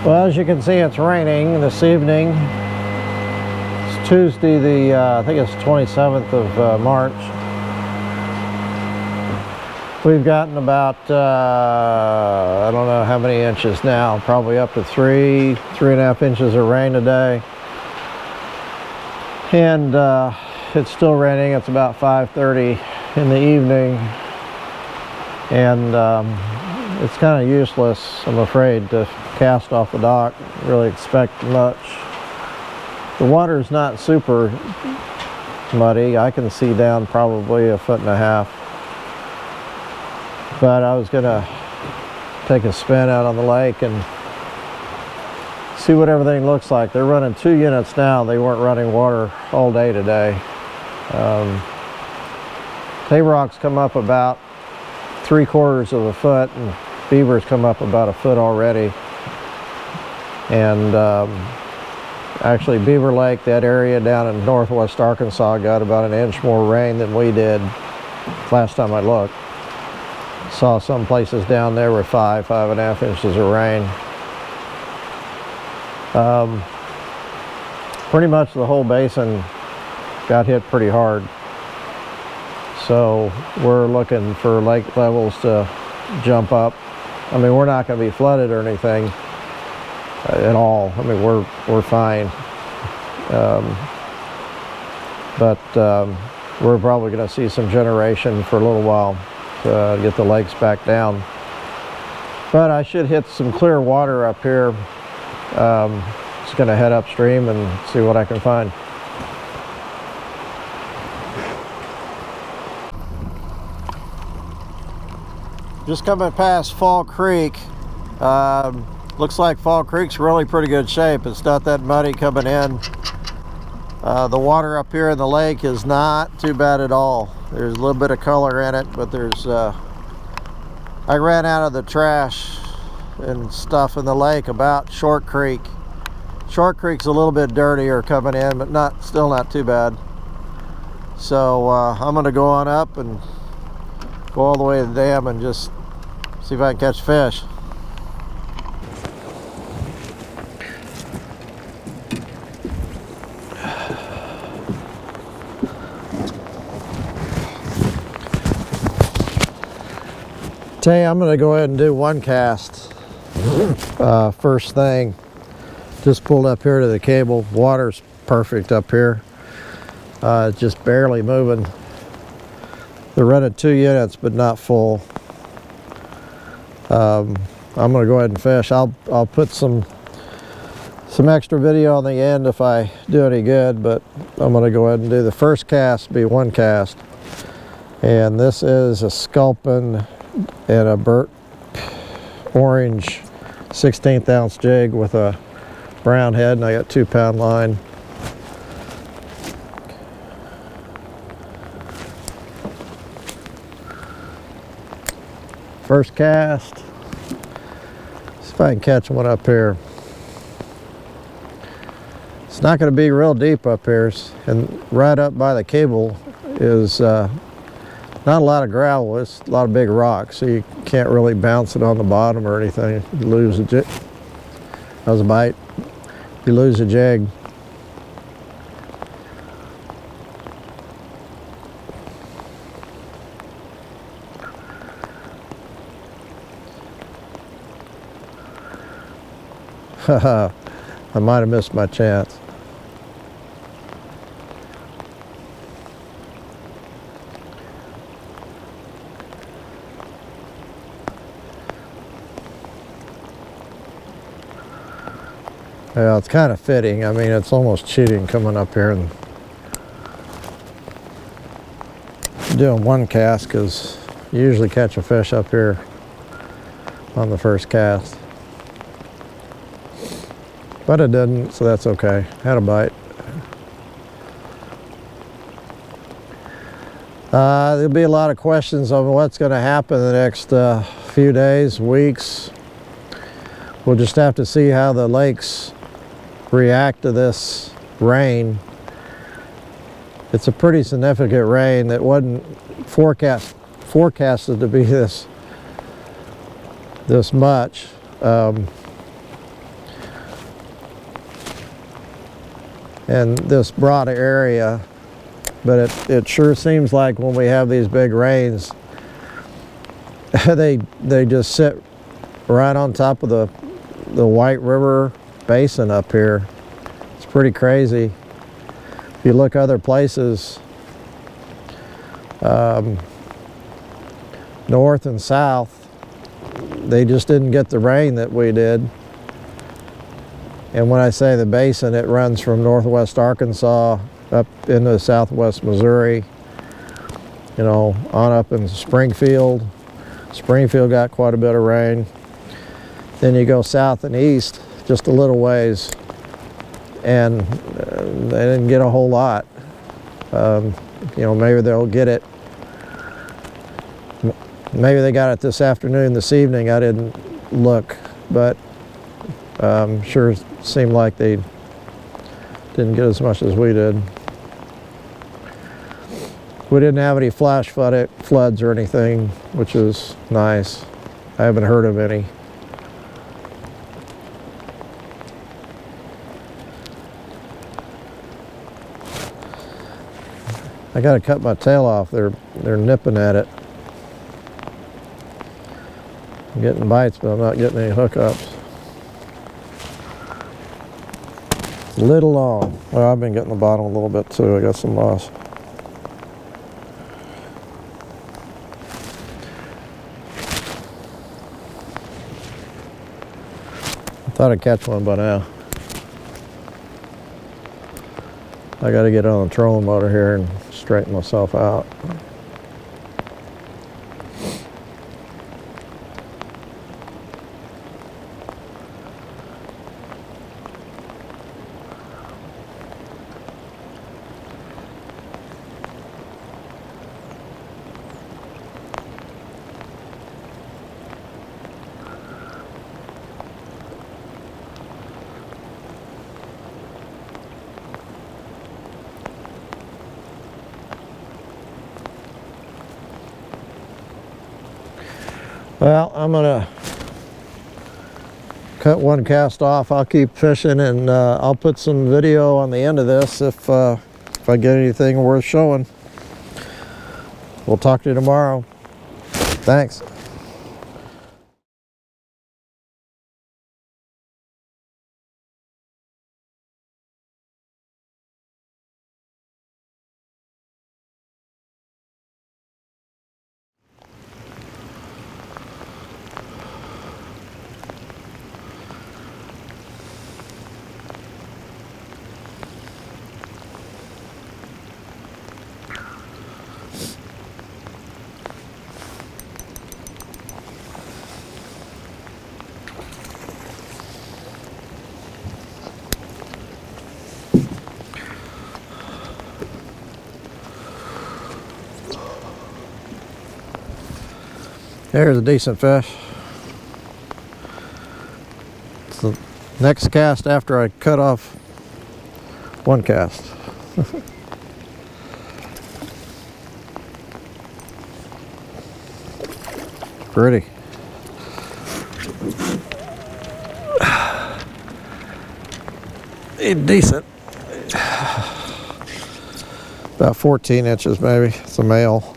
Well, as you can see, it's raining this evening. It's Tuesday, I think it's 27th of March. We've gotten about, I don't know how many inches now, probably up to 3.5 inches of rain today. And it's still raining. It's about 5:30 in the evening. And it's kind of useless, I'm afraid, to cast off the dock, really expect much. The water's not super muddy. I can see down probably 1.5 feet. But I was gonna take a spin out on the lake and see what everything looks like. They're running 2 units now. They weren't running water all day today. Table rocks come up about 3/4 foot, and beavers come up about 1 foot already. And actually Beaver Lake, that area down in northwest Arkansas, got about 1 inch more rain than we did last time I looked. Saw some places down there with 5.5 inches of rain. Pretty much the whole basin got hit pretty hard. So we're looking for lake levels to jump up. I mean, we're not going to be flooded or anything at all. I mean, we're fine. But we're probably going to see some generation for a little while to get the lakes back down. But I should hit some clear water up here. Just going to head upstream and see what I can find. Just coming past Fall Creek. Looks like Fall Creek's really pretty good shape. It's not that muddy coming in. The water up here in the lake is not too bad at all. There's a little bit of color in it, but there's I ran out of the trash and stuff in the lake about Short Creek. Short Creek's a little bit dirtier coming in, but still not too bad. So I'm gonna go on up and go all the way to the dam and just see if I can catch fish. Tell you, I'm going to go ahead and do one cast first thing. Just pulled up here to the cable. Water's perfect up here. Just barely moving. They're running 2 units, but not full. I'm going to go ahead and fish. I'll put some extra video on the end if I do any good, but I'm going to go ahead and do the first cast. Be one cast, and this is a sculpin and a burnt orange 1/16 ounce jig with a brown head, and I got 2-pound line. First cast. See if I can catch one up here. It's not going to be real deep up here, and right up by the cable is not a lot of gravel. It's a lot of big rocks, so you can't really bounce it on the bottom or anything. You lose a jig. That was a bite. You lose a jig. Haha, I might have missed my chance. Yeah, it's kind of fitting. I mean, it's almost cheating coming up here and doing one cast, because you usually catch a fish up here on the first cast. But it didn't, so that's okay. Had a bite. There'll be a lot of questions on what's going to happen in the next few days, weeks. We'll just have to see how the lakes react to this rain. It's a pretty significant rain that wasn't forecasted to be this much. in this broad area, but it sure seems like when we have these big rains, they just sit right on top of the White River Basin up here. It's pretty crazy. If you look other places, north and south, they just didn't get the rain that we did. And when I say the basin, it runs from northwest Arkansas up into southwest Missouri, you know, on up in Springfield. Springfield got quite a bit of rain. Then you go south and east just a little ways, and they didn't get a whole lot. You know, maybe they'll get it. Maybe they got it this afternoon, this evening. I didn't look, but sure seemed like they didn't get as much as we did. We didn't have any flash floods or anything, which is nice. I haven't heard of any. I gotta cut my tail off. They're nipping at it. I'm getting bites, but I'm not getting any hookups. It's a little long. Well, I've been getting the bottom a little bit too. I got some moss. I thought I'd catch one by now. I got to get on the trolling motor here and straighten myself out. Well, I'm gonna cut one cast off. I'll keep fishing, and I'll put some video on the end of this if I get anything worth showing. We'll talk to you tomorrow. Thanks. There's a decent fish. It's the next cast after I cut off one cast. Pretty. Decent. About 14 inches maybe. It's a male.